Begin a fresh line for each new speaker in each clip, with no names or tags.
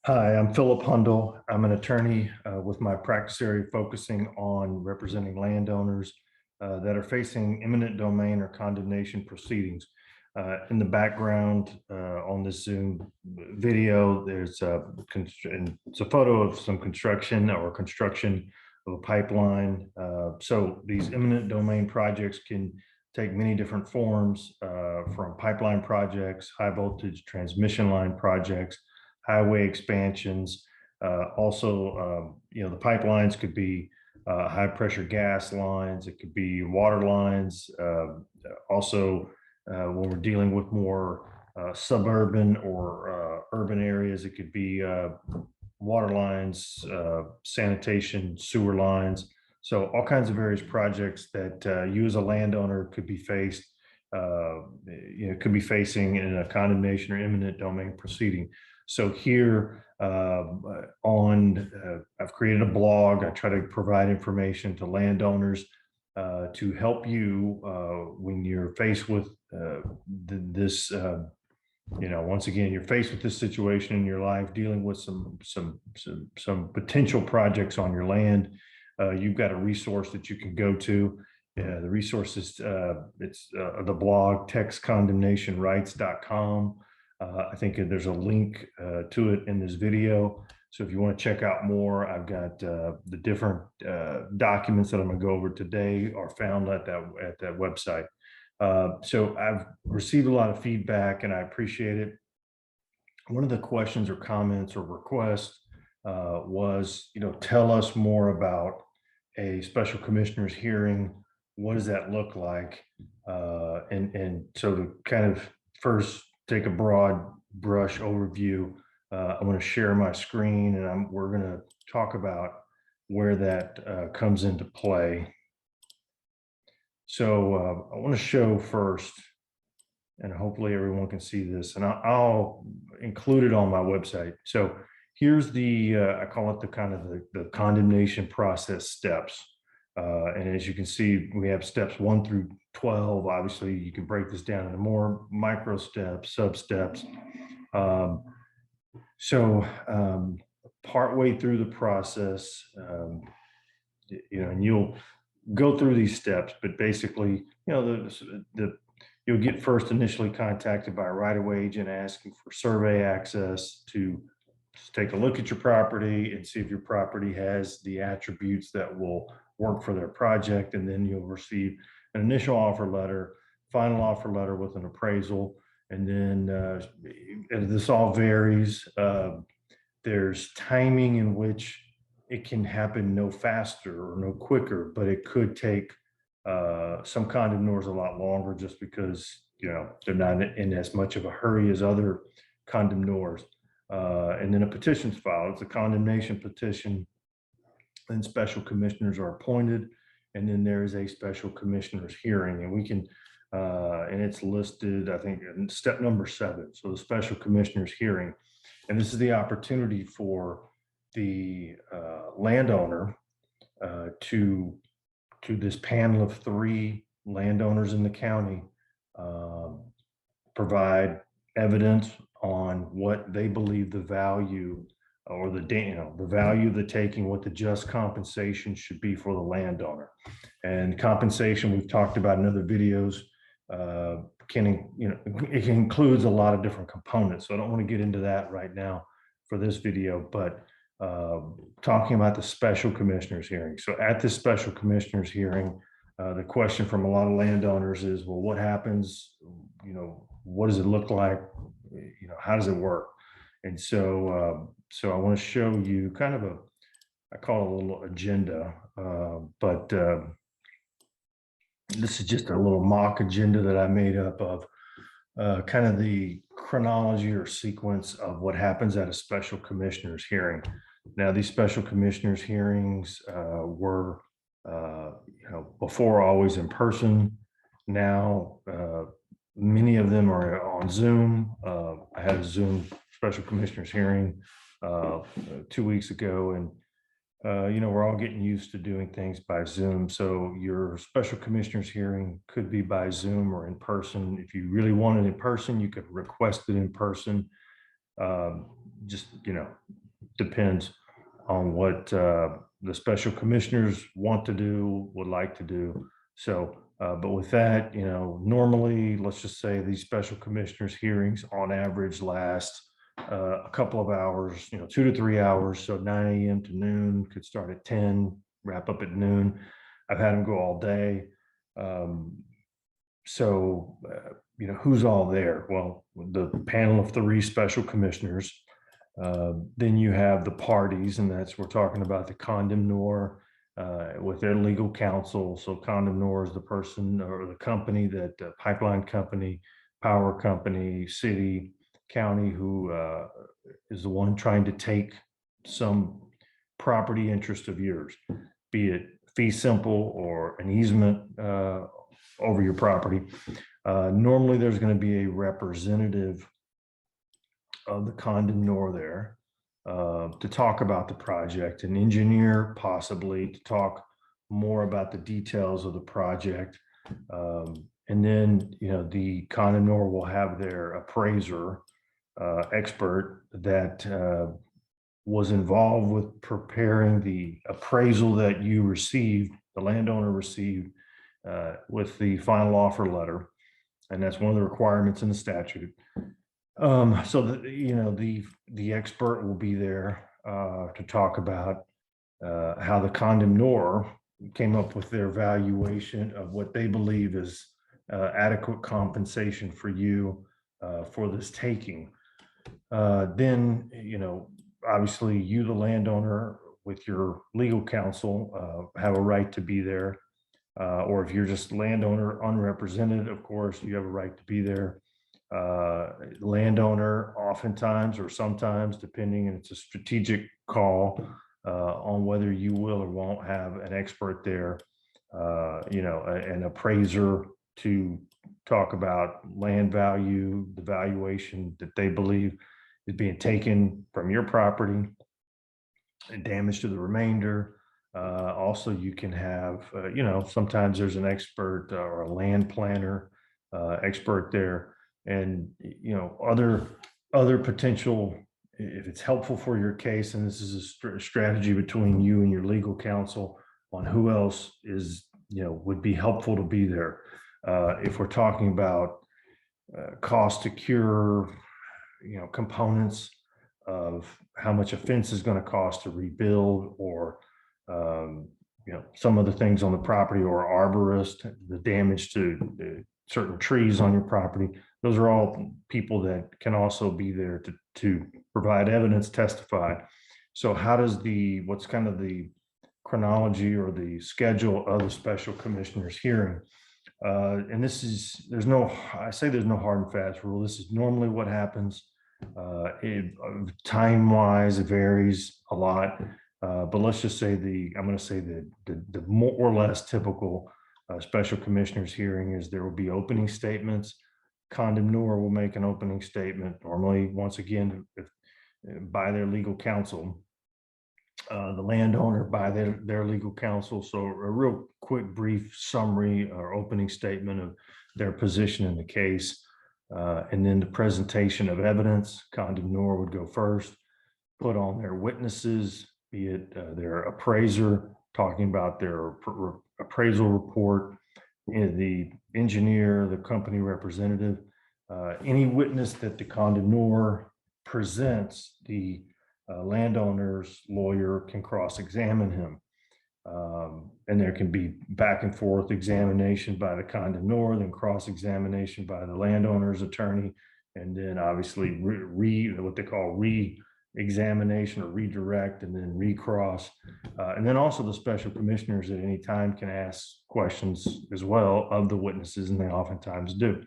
Hi, I'm Philip Hundl. I'm an attorney with my practice area focusing on representing landowners that are facing eminent domain or condemnation proceedings. In the background on this Zoom video, it's a photo of some construction or construction of a pipeline. So these eminent domain projects can take many different forms, from pipeline projects, high voltage transmission line projects, highway expansions. The pipelines could be high pressure gas lines. It could be water lines. When we're dealing with more suburban or urban areas, it could be water lines, sanitation, sewer lines. So all kinds of various projects that you as a landowner could be facing in a condemnation or eminent domain proceeding. So here I've created a blog. I try to provide information to landowners to help you when you're faced with this. Once again, you're faced with this situation in your life, dealing with some potential projects on your land. You've got a resource that you can go to. The resource is the blog textcondemnationrights.com. I think there's a link to it in this video. So if you want to check out more, I've got the different documents that I'm going to go over today are found at that website. So I've received a lot of feedback and I appreciate it. One of the questions or comments or requests was, tell us more about a special commissioner's hearing. What does that look like? And so to kind of first take a broad brush overview, I'm going to share my screen and we're going to talk about where that comes into play. So I want to show first, and hopefully everyone can see this, and I'll include it on my website. So here's I call it the condemnation process steps. And as you can see, we have steps 1 through 12. Obviously, you can break this down into more micro steps, sub steps. Partway through the process, and you'll go through these steps, but basically, you'll get first initially contacted by a right-of-way agent asking for survey access to just take a look at your property and see if your property has the attributes that will work for their project. And then you'll receive an initial offer letter, final offer letter with an appraisal. And then this all varies. There's timing in which it can happen no faster or no quicker, but it could take some condemnors a lot longer just because, they're not in as much of a hurry as other condemnors. And then a petition's filed. It's a condemnation petition. Then special commissioners are appointed, and then there is a special commissioners hearing, and and it's listed, I think, in step number 7. So the special commissioners hearing, and this is the opportunity for the landowner to this panel of 3 landowners in the county provide evidence on what they believe the value or the value of the taking, what the just compensation should be for the landowner. And compensation, we've talked about in other videos, it includes a lot of different components. So I don't want to get into that right now for this video, but talking about the special commissioners hearing. So at this special commissioners hearing, the question from a lot of landowners is, well, what happens? What does it look like? How does it work? And so I want to show you kind of I call it a little agenda, but this is just a little mock agenda that I made up of kind of the chronology or sequence of what happens at a special commissioner's hearing. Now, these special commissioners hearings were, before always in person. Now, many of them are on Zoom. I had a Zoom special commissioners hearing 2 weeks ago, and we're all getting used to doing things by Zoom. So your special commissioners hearing could be by Zoom or in person. If you really want it in person, you could request it in person. just, depends on what the special commissioners want to do, would like to do. So, but with that, normally, let's just say these special commissioners hearings on average last a couple of hours, 2 to 3 hours. So 9 a.m. to noon, could start at 10, wrap up at noon. I've had them go all day. So, who's all there? Well, the panel of 3 special commissioners. Then you have the parties, and we're talking about the condemnor with their legal counsel. So condemnor is the person or the company that pipeline company, power company, city, county, who is the one trying to take some property interest of yours, be it fee simple or an easement over your property. Normally there's going to be a representative of the condemnor there to talk about the project, an engineer possibly to talk more about the details of the project. And then, the condemnor will have their appraiser expert that was involved with preparing the appraisal that you received, the landowner received with the final offer letter. And that's one of the requirements in the statute. So the expert will be there to talk about how the condemnor came up with their valuation of what they believe is adequate compensation for you for this taking. Then, obviously you, the landowner, with your legal counsel, have a right to be there. Or if you're just landowner unrepresented, of course, you have a right to be there. Landowner oftentimes or sometimes, depending, and it's a strategic call on whether you will or won't have an expert there, an appraiser to talk about land value, the valuation that they believe is being taken from your property, and damage to the remainder. Also, you can have, sometimes there's an expert or a land planner expert there, and other potential, if it's helpful for your case, and this is a strategy between you and your legal counsel on who else is, would be helpful to be there. If we're talking about cost to cure, components of how much a fence is going to cost to rebuild, or some of the things on the property, or arborist, the damage to certain trees on your property. Those are all people that can also be there to provide evidence, testify. So how does what's kind of the chronology or the schedule of the special commissioner's hearing? And there's no hard and fast rule. This is normally what happens. Time-wise, it varies a lot. But let's just say I'm going to say the more or less typical special commissioner's hearing is there will be opening statements. Condemnor will make an opening statement, normally, once again, by their legal counsel. The landowner by their legal counsel. So a real quick, brief summary or opening statement of their position in the case. And then the presentation of evidence. Condemnor would go first, put on their witnesses, be it their appraiser, talking about their appraisal report, the engineer, the company representative, any witness that the condemnor presents, the landowner's lawyer can cross-examine him. And there can be back and forth examination by the condemnor, then cross-examination by the landowner's attorney, and then obviously what they call re-examination or redirect, and then recross. And then also the special commissioners at any time can ask questions as well of the witnesses, and they oftentimes do.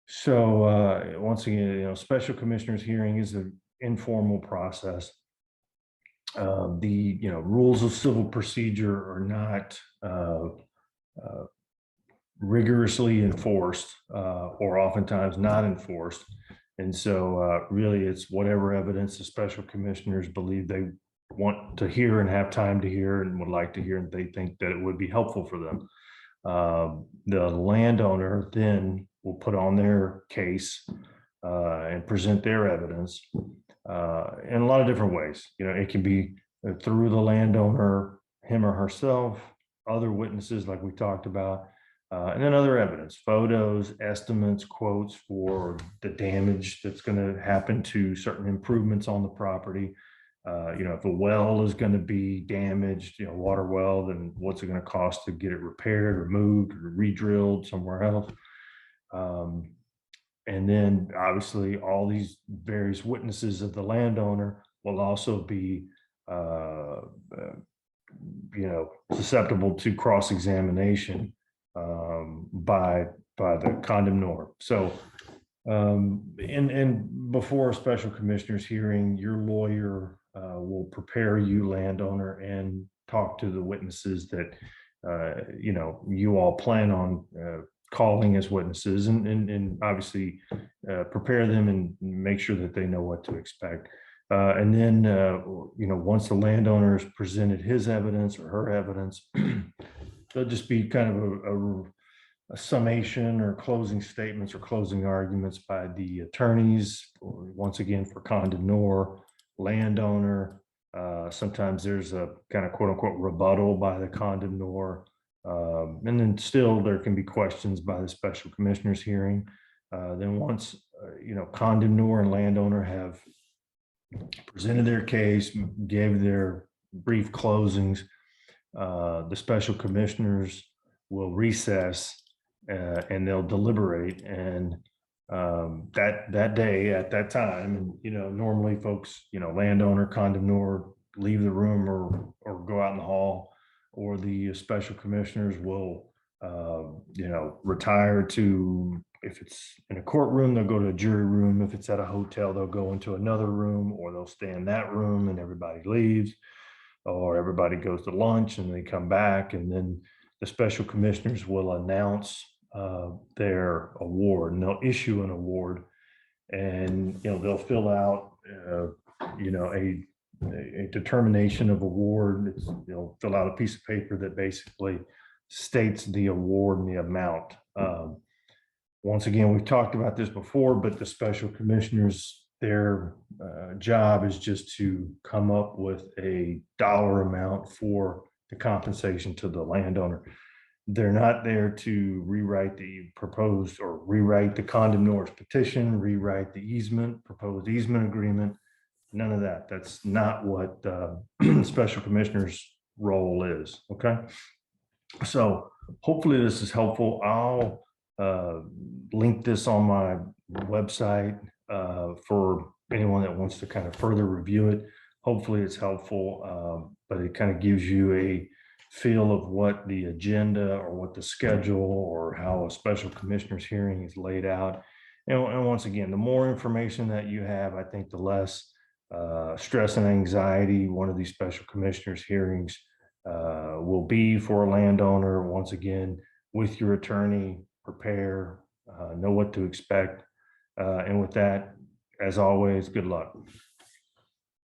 So once again, special commissioners hearing is an informal process. The rules of civil procedure are not rigorously enforced, or oftentimes not enforced. And so really it's whatever evidence the special commissioners believe they want to hear and have time to hear and would like to hear, and they think that it would be helpful for them. The landowner then will put on their case and present their evidence. in a lot of different ways. It can be through the landowner, him or herself, other witnesses like we talked about, and then other evidence, photos, estimates, quotes for the damage that's going to happen to certain improvements on the property. If a well is going to be damaged, water well, then what's it going to cost to get it repaired, removed, or re-drilled somewhere else? And then obviously all these various witnesses of the landowner will also be, susceptible to cross-examination by the condemnor. So, and before a special commissioner's hearing, your lawyer will prepare you, landowner, and talk to the witnesses that you all plan on calling as witnesses, and obviously prepare them and make sure that they know what to expect. And then, once the landowner has presented his evidence or her evidence, there'll just be kind of a summation or closing statements or closing arguments by the attorneys, once again, for condemnor, landowner. Sometimes there's a kind of quote unquote rebuttal by the condemnor. And then still there can be questions by the special commissioner's hearing. Then once, condemnor and landowner have presented their case, gave their brief closings, the special commissioners will recess and they'll deliberate. And that day at that time, and normally folks, landowner, condemnor leave the room or go out in the hall, or the special commissioners will retire to, if it's in a courtroom, they'll go to a jury room. If it's at a hotel, they'll go into another room, or they'll stay in that room and everybody leaves, or everybody goes to lunch and they come back, and then the special commissioners will announce their award, and they'll issue an award, and they'll fill out a determination of award. They'll fill out a piece of paper that basically states the award and the amount. Once again, we've talked about this before, but the special commissioners, their job is just to come up with a dollar amount for the compensation to the landowner. They're not there to rewrite the proposed or rewrite the condemnor's petition, rewrite the proposed easement agreement. None of that. That's not what special commissioner's role is. Okay. So hopefully this is helpful. I'll link this on my website for anyone that wants to kind of further review it. Hopefully it's helpful, but it kind of gives you a feel of what the agenda or what the schedule or how a special commissioner's hearing is laid out. And once again, the more information that you have, I think the less stress and anxiety one of these special commissioners hearings will be for a landowner. Once again, with your attorney, prepare, know what to expect. And with that, as always, good luck.